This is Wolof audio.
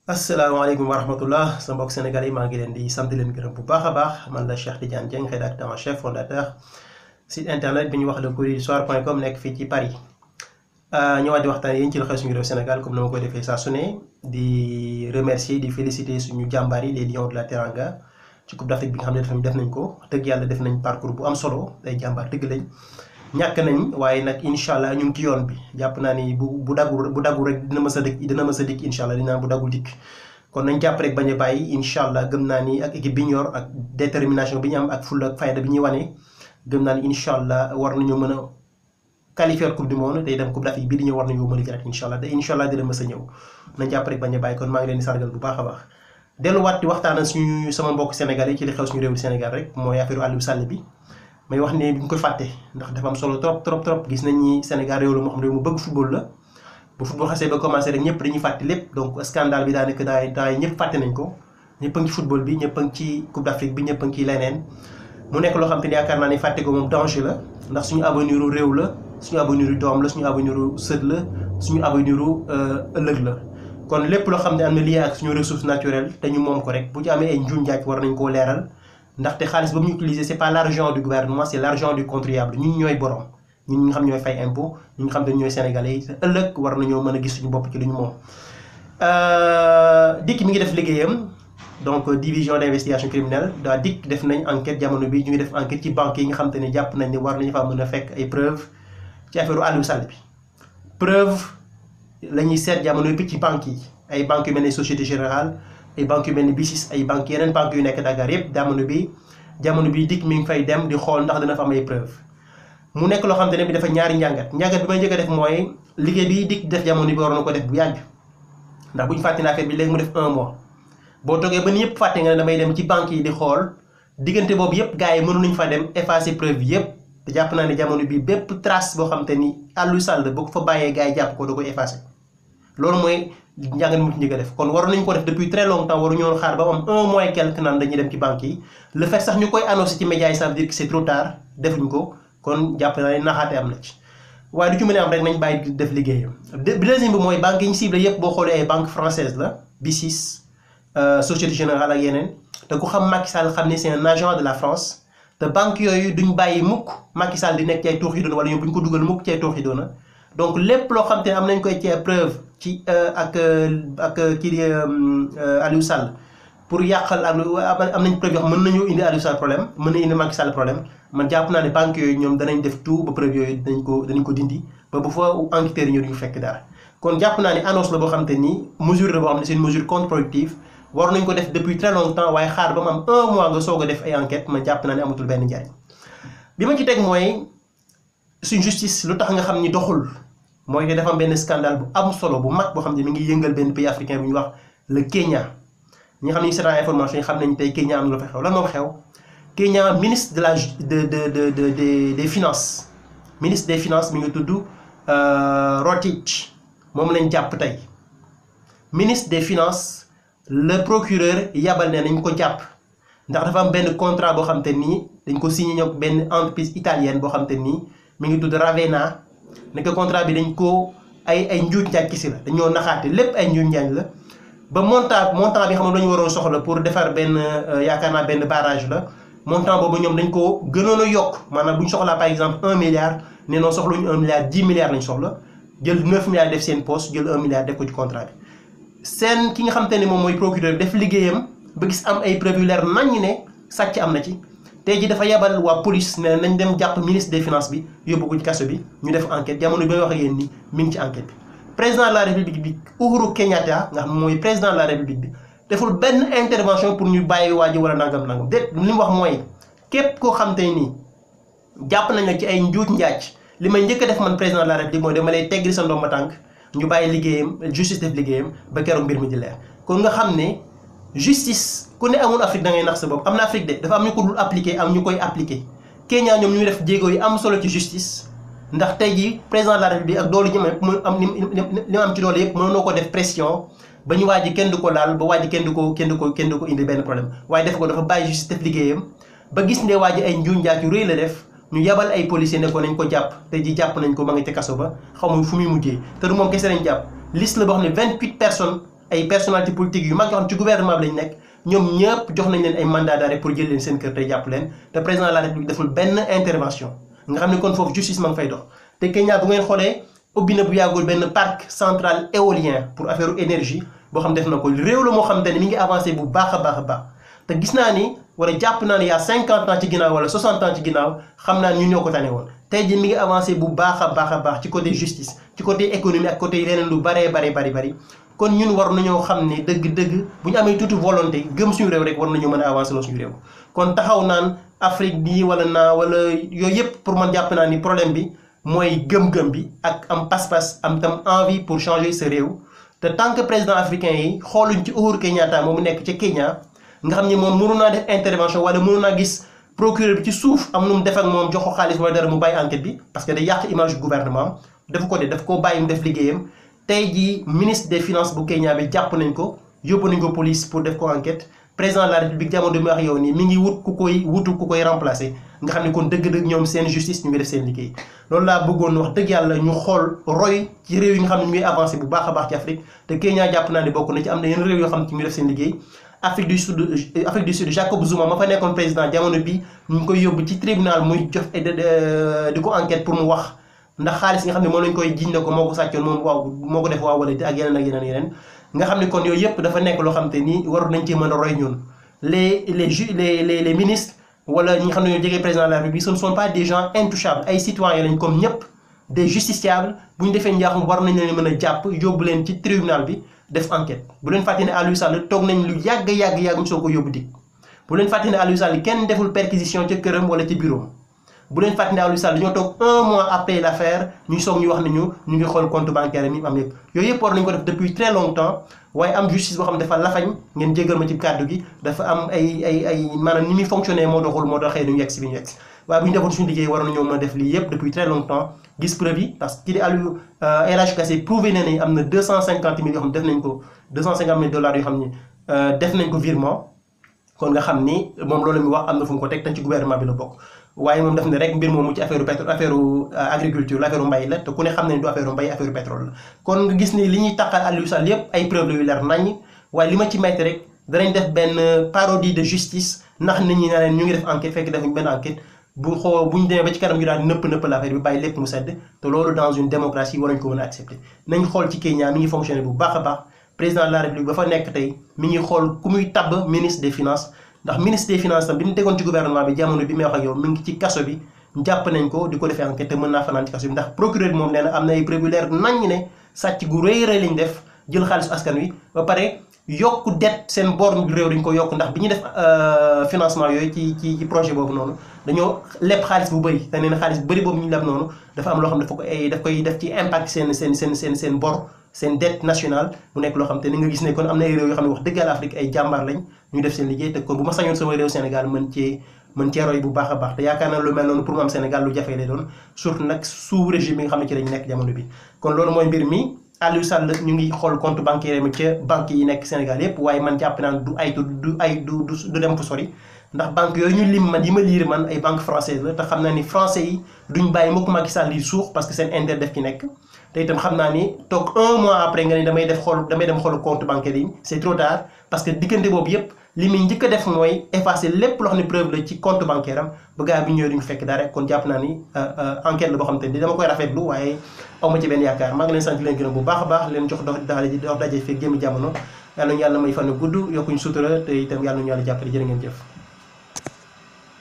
asalaamaaleykum wa rahmatullah sa mbokk sénégalais yi maa ngi leen di sant leen gërëm bu baax a baax man la Cheikh Tidiane Dieng rédacteur en chef fondateur site internet bi ñu wax lecourrier-du-soir.com nekk fii ci Paris. ñëwaat di waxtaan yéen ci lu xew suñu réew Sénégal comme ni ma koy defee saa su ne di remercier di féliciter suñu jàmbaar yi les lions de la Teranga ci Coupe d'Afrique bi nga xam ne def nañ ko dëgg yàlla def nañ parcours bu am solo ay jàmbaar dëgg lañ. ñàkk nañ waaye nag incha allah ñu ngi ci yoon bi jàpp naa ni bu daggul rek dina mës a dikk incha allah dinaa bu daggul dikk kon nañ jàpp rek bañ a bàyyi incha allah gëm naa ni ak équipe bi ñu yor ak détermination bi ñu am ak fulla ak fayda bi ñuy wane gëm naa ni incha allah war nañoo mën a qualifier coupe du monde tey dem coupe d'Afrique bii di ñëw war nañoo mën a jëlaat incha allah te incha allah dina mës a ñëw nañ jàpp rek bañ a bàyyi kon maa ngi leen di sargal bu baax a baax delluwaat di waxtaan suñu sama mbokk sénégalais ci li xew suñu réewu Sénégal rek mooy affaire Aliou Sall bi may wax ne bu ñu koy fàtte ndax dafa am solo trop gis nañ ni Sénégal réew la moo xam ne mu bëgg football la bu football xasee ba commencé rek ñëpp dañuy fàtte lépp donc scandale bi daanaka daay ñëpp fàtte nañ ko ñëpp a ngi ci football bi ñëpp a ngi ci Coupe d'Afrique bi ñëpp a ngi ci leneen mu nekk loo xam te ne yaakaar naa ne fàtte ko moom danger la ndax suñu avenir u réew la suñu avenir u doom la suñu avenir u sët la suñu avenir u ëllëg la kon lépp loo xam ne am na lien ak suñu ressource naturelle te ñu moom ko rek bu ci amee ay njuuñ njaaj war nañ koo leeral ndaxte xaalis boobu ñu utiliser c'est pas l'argent du gouvernement c'est l'argent du contribuable ñun ñooy borom ñun ñi nga xam ñooy fay impôt ñi nga xam ne ñooy sénégalais yi te ëllëg war nañoo mën a gis suñu bopp ci li ñu moom. DIC mi ngi def liggéeyam donc division d'investigation criminelle daa DIC def nañ enquête jamono bi ñu ngi def enquête ci banques yi nga xam te ne jàpp nañ ne war nañu faa mën a fekk ay preuves ci affaire Aliou Sall bi preuve la ñuy seet jamono bi ci banques yi ay banques yu mel ne Société Générale. ay banques yu mel ni BICIS ay banques yeneen banques yu nekk Dakar yëpp jamono bi DIC mi ngi fay dem di xool ndax dana fa am ay preuve mu nekk loo xam te ne bi dafa ñaari njàngat bi may njëkk a def mooy liggéey bi DIC def jamono bi war na ko def bu yàgg ndax bu ñu fàtte ne affaire bi léegi mu def 1 mois boo toogee ba ni yëpp fàtte nga ne damay dem ci banques yi di xool diggante boobu yëpp gars yi mënu nañu fa dem effacer preuve yëpp te jàpp naa ne jamono bi bépp trace boo xam te ni Aliou Sall boo ko fa bàyyee gars yi jàpp ko da koy effacer loolu mooy njàngat mu njëkk a def kon waroon nañu ko def depuis très longtemps waruñoo xaar ba am 1 mois et quelque naan dañuy dem ci banques yi le fait sax ñu koy annoncé ci médias yi ça veut dire que c'est trop tard defuñ ko kon jàpp naa ne naxaate am na ci waaye du ci mën a am rek nañ bàyyi def liggéeyam. deuxième bi mooy banques yi ñu ciblé yëpp boo xoolee ay banque française la BICIS Société Générale ak yeneen te ku xam Macky Sall xam ne c'est un agent de la France te banques yooyu duñ bàyyi mukk Macky Sall di nekk ci ay tooxi doona wala ñoom buñ ko dugal mukk ci ay tooxi doona donc lépp loo xam te ne am nañ koy ci preuve ci ak kii di Aliou Sall pour yàqal am nañ preuve yoo xam mën nañoo indi Aliou Sall problème mën na indi Macky Sall problème man jàpp naa ne banques yooyu ñoom danañ def tout ba preuve yooyu danañ ko dindi ba bu fa enquêteurs yi ñëw duñu fekk dara kon jàpp naa ne annonce la boo xam te ni mesure la boo xam ne c'est une mesure contre-productive war nañ ko def depuis très longtemps waaye xaar ba mu am 1 mois nga soog a def ay enquête man jàpp naa ne amatul benn njariñ bi ma ci teg mooy suñ justice lu tax nga xam ni doxul mooy que dafa am benn scandale bu am solo bu mag boo xam ne mi ngi yëngal benn pays africain bu ñuy wax le Kenya ñi nga xam ne c'est information yi xam nañ tey Kenya am na lu fa xew lan moo fa xew Kenya ministre des finances ministre des finances mi ngi tudd Rotich moom lañ jàpp tey ministre des finances le procureur yabal ne nañ ko jàpp ndax dafa am benn contrat boo xam te nii dañ ko signé ñoom benn entreprise italienne boo xam te nii mi ngi tudd Ravenna nekk contrat bi dañ ko ay njuuj njaaj kisi la dañoo naxaate lépp ay njuuj njaaj la ba montant bi xam ne dañu waroon soxla pour defar benn yaakaar naa benn barrage la montant boobu ñoom dañ ko gënoon a yokk maanaam bu ñu soxlaa par exemple 1 milliard ne noonu soxluñu 1 milliard 10 milliards lañ soxla jël 9 milliards def seen poste jël 1 milliard def ko ci contrat bi seen ki nga xam te ne moom mooy procureur def liggéeyam ba gis am ay preuves yu leer naññ ne sàcc am na ci tey ji dafa yabal waa police ne nañ dem jàpp ministre des finances bi yóbbu ko ci kaso bi ñu def enquête jamono bi may wax ak yéen ni mi ngi ci enquête bi président de la république bi Uhuru Kenyatta nga xam mooy président de la république bi deful benn intervention pour ñu bàyyi waa ji wala nangam déet li mu wax mooy képp koo xam te nii jàpp nañ la ci ay njuuj njaaj li may njëkk a def man président de la république mooy dama lay teggil sa ndomba tànk ñu bàyyi liggéeyam justice def liggéeyam ba keroog mbir mi di leer kon nga xam ne justice ku ne amul Afrique da ngay nax sa bopp am na Afrique de dafa am ñu ko dul appliquer am ñu koy appliquer Kenya ñoom ñu def jéego yi am solo ci justice ndax tey jii président de la République ak doolu ñi am li am ci doole yëpp mënoo ko def pression ba ñu waa ji kenn du ko laal ba waa ji kenn du ko indi benn problème waaye def ko dafa bàyyi justice def liggéeyam ba gis ne waa ji ay njuuñ njaaj yu rëy la def ñu yabal ay policiers ne ko nañ ko jàpp tey ji jàpp nañ ko ma nga ca kaso ba xamuñ fu muy mujjee te du moom kese lañ jàpp liste la boo xam ne 28 personnes ay personnalité politique yu mag yoo xam ci gouvernement bi lañ nekk ñoom ñëpp jox nañ leen ay mandat d'arrêt pour jël leen seen kër tey jàpp leen te président de la république deful benn intervention nga xam ne kon foofu justice ma ngi fay dox te Kenya bu ngeen xoolee ubbi na bu yàggul benn parc central éolien pour affaire énergie boo xam def na ko réew la moo xam te ne mi ngi avancé bu baax a baax te gis naa ni wala jàpp naa ni yaa 50 ans ci ginnaaw wala 60 ans ci ginnaaw xam naa ni ñun ñoo ko tane woon tey jii mi ngi avancé bu baax a baax ci côté justice ci côté économie ak côté leneen lu bari kon ñun war nañoo xam ne dëgg-dëgg bu ñu amee tuuti volonté gëm suñu réew rek war nañoo mën a avancer loo suñu réew kon taxaw naan Afrique bi wala yooyu yëpp pour man jàpp naa ni problème bi mooy gëm-gëm bi ak am pas-pas am tam envie pour changer sa réew te tant que président africain yi xooluñ ci Uhuru Kenyatta moomu nekk ca Kenya nga xam ni moom mënu naa def intervention wala mënu naa gis procureur bi ci suuf am nu mu def ak moom jox ko xaalis wala dara mu bàyyi enquête bi parce que day yàq image du gouvernement daf koo bàyyi mu def liggéeyam tey jii ministre des finances bu Kenya bi jàpp nañ ko yóbbu nañ ko police pour def ko enquête président de la république jamono bi wax yow nii mi ngi wut ku koy remplacer nga xam ne kon dëgg-dëgg ñoom seen justice ñu ngi def seen liggéey loolu laa bëggoon wax dëgg yàlla ñu xool roy ci réew yi nga xam ne ñu ngi avancé bu baax a baax ci Afrique te Kenya jàpp naa ne bokk na ci am na yeneen réew yoo xam ne ñu ngi def seen liggéey Afrique du Sud Jacob Zuma ma fa nekkoon président jamono bi ñu ngi koy yóbbu ci tribunal muy jox di ko enquête pour mu wax ndax xaalis nga xam ne moom lañ koy jiñ na ko moo ko sàccoon moom waaw moo ko def waaw wala ak yeneen nga xam ne kon yooyu yëpp dafa nekk loo xam te ni waroon nañ cee mën a roy ñun les ministres wala ñi nga xam ne ñoo jege président de la République ce ne sont pas des gens intouchables ay citoyens lañ comme ñëpp des justiciables bu ñu defee njaaxum war nañ leen mën a jàpp yóbbu leen ci tribunal bi def enquête bu leen fàtte ne Aliou Sall toog nañ lu yàgg mu soo ko yóbbu dik bu leen fàtte ne Aliou Sall kenn deful perquisition ca këram wala ci bureau bu leen fàtte ne Aliou Sall dañoo toog 1 mois après l'affaire ñu soog ñu wax ne ñu ngi xool compte bancaire mi am yëpp yooyu yëpp war nañu ko def depuis très longtemps waaye am justice boo xam ne dafa lafañ ngeen jégal ma ci kàddu gi dafa am ay maanaam ni muy fonctionner moo doxul moo tax xëy na ñu yegg si bi ñu yegg si waaye bu ñu defoon suñu liggéey waroon nañoo mën a def lii yëpp depuis très longtemps gis preuve yi parce que kii di Aliou El Hadj Kassé prouvé na ne am na 250 000 yoo xam ne def nañ ko $250 000 yoo xam ne def nañ ko virement kon nga xam ni moom loolu mi wax am na fu mu ko teg te ci gouvernement bi la bokk waaye moom def ne rek mbir moomu ci affaire agriculture la affaire mbay la te ku ne xam ne du affaire mbay affaire pétrole la kon nga gis ni li ñuy taqal Aliou Sall yépp ay preuve la yu leer naññ waaye li ma ci metti rek danañ def benn parodie de justice ndax nit ñi naa leen ñu ngi def enquête fekk defuñ benn enquête bu ñu demee ba ci kanam ñu daal nëpp la affaire bi bàyyi lépp mu sedd te loolu dans une démocratie war nañ ko mën a accepter nañ xool ci Kenya mi ngi fonctionner bu baax a baax président de la république ba fa nekk tey mi ngi xool ku muy tabb ministre des finances ndax ministre des finances tam bi mu tegoon ci gouvernement bi jamono bi may wax ak yow mi ngi ci kaso bi jàpp nañ ko di ko defee enquête te mën naa fanaan ci kaso bi ndax procureur bi moom nee na am na ay preuve yu leer naññ ne sàcc gu rëy lañ def jël xaalisu askan wi ba pare yokku det seen bor réew dañ ko yokk ndax bi ñuy def financement yooyu ci projet boobu noonu dañoo leb xaalis bu bëri te nee na xaalis bu bëri boobu ñu leb noonu dafa am loo xam ne daf koy def ci impact seen bor seen dette nationale mu nekk loo xam te ni nga gis ne kon am na ay réew yoo xam ne wax dëgg yàlla Afrique ay jàmbaar lañ ñu def seen liggéey te kon bu ma sañoon sama réew Sénégal mën cee roy bu baax a baax te yaakaar naa lu mel noonu pour mu am Sénégal lu jafe lay doon surtout nag sous régime bi nga xam ne ci lañu nekk jamono bi kon loolu mooy mbir mi Aliou Sall ñu ngi xool compte bancaire mi ca banque yi nekk Sénégal yépp waaye man jàpp naan du dem fu sori ndax banque yooyu ñu lim man yi ma liir man ay banque française la te xam naa ni français yi duñ bàyyi mukk Macky Sall yi suux parce que seen intérêt def ci nekk te itam xam naa ni toog 1 mois après nga ni damay dem xool compte bancaire yi c'est trop tard parce que diggante boobu yépp li muy njëkk a def mooy effacer lépp loo xam ne preuve la ci compte bancaire am ba gars bi ñëwee duñu fekk dara kon jàpp naa ni enquête la boo xam te ni dama koy rafetlu waaye awma ci benn yaakaar maa ngi leen sant leen gërëm bu baax a baax leen jox dox daje fekk gémmi jamono yàlla ñu yàlla may fan gudd yokkuñ sutura te itam yàlla ñu yàlla jàppale jërë ngeen jëf